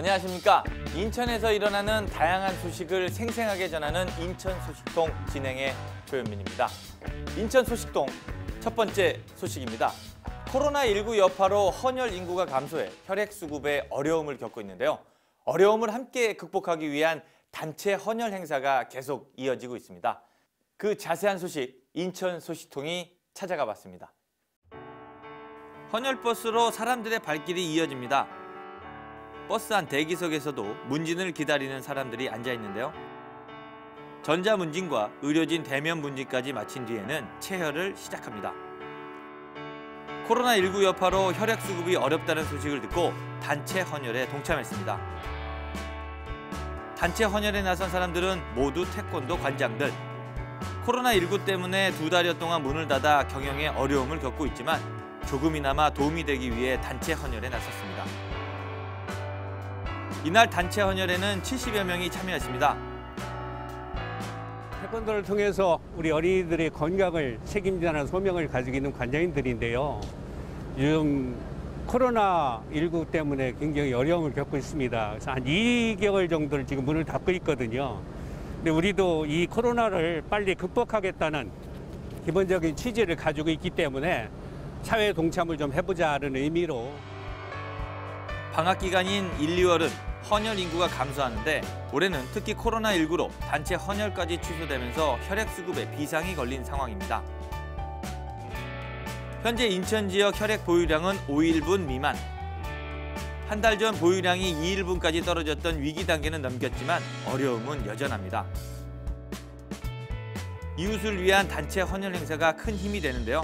안녕하십니까. 인천에서 일어나는 다양한 소식을 생생하게 전하는 인천 소식통 진행의 조현민입니다. 인천 소식통 첫 번째 소식입니다. 코로나19 여파로 헌혈 인구가 감소해 혈액 수급에 어려움을 겪고 있는데요. 어려움을 함께 극복하기 위한 단체 헌혈 행사가 계속 이어지고 있습니다. 그 자세한 소식 인천 소식통이 찾아가 봤습니다. 헌혈버스로 사람들의 발길이 이어집니다. 버스 안 대기석에서도 문진을 기다리는 사람들이 앉아 있는데요. 전자문진과 의료진 대면 문진까지 마친 뒤에는 체혈을 시작합니다. 코로나19 여파로 혈액 수급이 어렵다는 소식을 듣고 단체 헌혈에 동참했습니다. 단체 헌혈에 나선 사람들은 모두 태권도 관장들. 코로나19 때문에 2달여 동안 문을 닫아 경영에 어려움을 겪고 있지만 조금이나마 도움이 되기 위해 단체 헌혈에 나섰습니다. 이날 단체 헌혈에는 70여 명이 참여했습니다. 태권도를 통해서 우리 어린이들의 건강을 책임지는 소명을 가지고 있는 관장님들인데요. 요즘 코로나19 때문에 굉장히 어려움을 겪고 있습니다. 그래서 한 2개월 정도를 지금 문을 닫고 있거든요. 근데 우리도 이 코로나를 빨리 극복하겠다는 기본적인 취지를 가지고 있기 때문에 사회 동참을 좀 해보자는 의미로. 방학 기간인 1, 2월은 헌혈 인구가 감소하는데 올해는 특히 코로나19로 단체 헌혈까지 취소되면서 혈액 수급에 비상이 걸린 상황입니다. 현재 인천 지역 혈액 보유량은 5일분 미만. 한 달 전 보유량이 2일분까지 떨어졌던 위기 단계는 넘겼지만 어려움은 여전합니다. 이웃을 위한 단체 헌혈 행사가 큰 힘이 되는데요.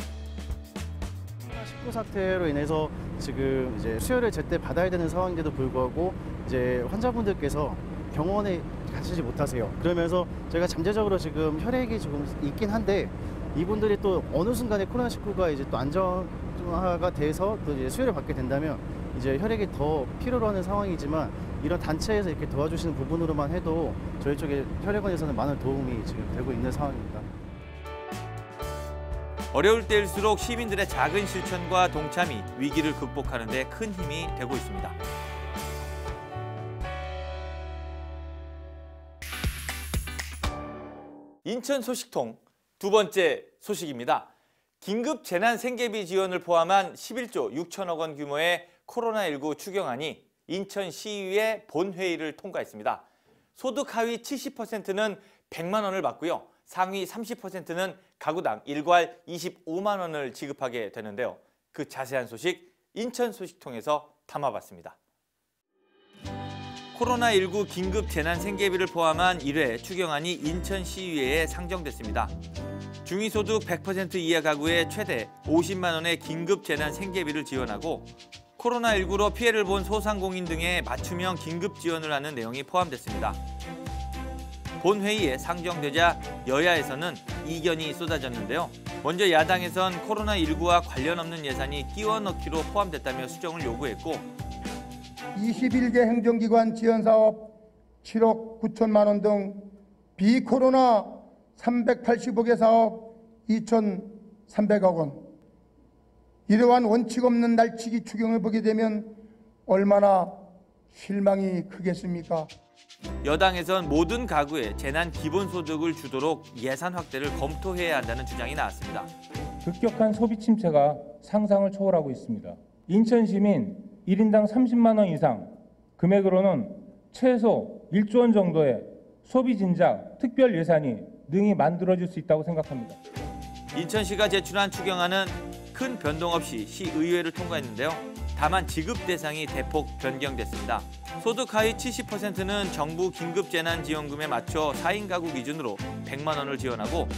코로나19 사태로 인해서 지금 이제 수혈을 제때 받아야 되는 상황인데도 불구하고 이제 환자분들께서 병원에 가시지 못하세요. 그러면서 저희가 잠재적으로 지금 혈액이 조금 있긴 한데 이분들이 또 어느 순간에 코로나19가 이제 또 안정화가 돼서 또 이제 수혈을 받게 된다면 이제 혈액이 더 필요로 하는 상황이지만 이런 단체에서 이렇게 도와주시는 부분으로만 해도 저희 쪽에 혈액원에서는 많은 도움이 지금 되고 있는 상황입니다. 어려울 때일수록 시민들의 작은 실천과 동참이 위기를 극복하는 데 큰 힘이 되고 있습니다. 인천 소식통 두 번째 소식입니다. 긴급 재난 생계비 지원을 포함한 11조 6천억 원 규모의 코로나19 추경안이 인천시의회 본회의를 통과했습니다. 소득 하위 70%는 100만 원을 받고요. 상위 30%는 가구당 일괄 25만 원을 지급하게 되는데요. 그 자세한 소식 인천 소식통에서 담아봤습니다. 코로나19 긴급 재난 생계비를 포함한 1회 추경안이 인천시의회에 상정됐습니다. 중위소득 100% 이하 가구에 최대 50만 원의 긴급 재난 생계비를 지원하고 코로나19로 피해를 본 소상공인 등의 맞춤형 긴급 지원을 하는 내용이 포함됐습니다. 본회의에 상정되자 여야에서는 이견이 쏟아졌는데요. 먼저 야당에선 코로나19와 관련 없는 예산이 끼워 넣기로 포함됐다며 수정을 요구했고 21개 행정기관 지원사업 7억 9천만 원 등 비코로나 385개 사업 2,300억 원. 이러한 원칙 없는 날치기 추경을 보게 되면 얼마나 실망이 크겠습니까? 여당에선 모든 가구에 재난 기본소득을 주도록 예산 확대를 검토해야 한다는 주장이 나왔습니다. 급격한 소비 침체가 상상을 초월하고 있습니다. 인천 시민 1인당 30만 원 이상, 금액으로는 최소 1조 원 정도의 소비 진작 특별 예산이 능히 만들어질 수 있다고 생각합니다. 인천시가 제출한 추경안은 큰 변동 없이 시의회를 통과했는데요. 다만 지급 대상이 대폭 변경됐습니다. 소득 하위 70%는 정부 긴급재난지원금에 맞춰 4인 가구 기준으로 100만 원을 지원하고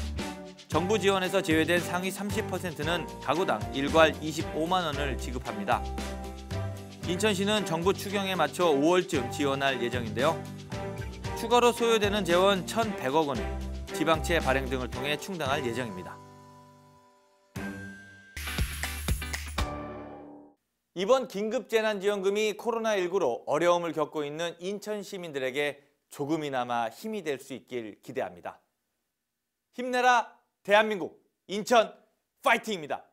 정부 지원에서 제외된 상위 30%는 가구당 일괄 25만 원을 지급합니다. 인천시는 정부 추경에 맞춰 5월쯤 지원할 예정인데요. 추가로 소요되는 재원 1,100억 원을 지방채 발행 등을 통해 충당할 예정입니다. 이번 긴급재난지원금이 코로나19로 어려움을 겪고 있는 인천 시민들에게 조금이나마 힘이 될 수 있길 기대합니다. 힘내라 대한민국, 인천 파이팅입니다.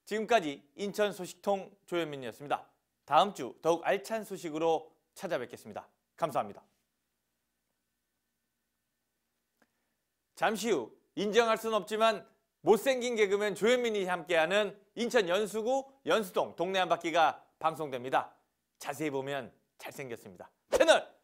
지금까지 인천 소식통 조현민이었습니다. 다음 주 더욱 알찬 소식으로 찾아뵙겠습니다. 감사합니다. 잠시 후 인정할 수는 없지만 못생긴 개그맨 조현민이 함께하는 인천 연수구 연수동 동네 한 바퀴가 방송됩니다. 자세히 보면 잘생겼습니다. 채널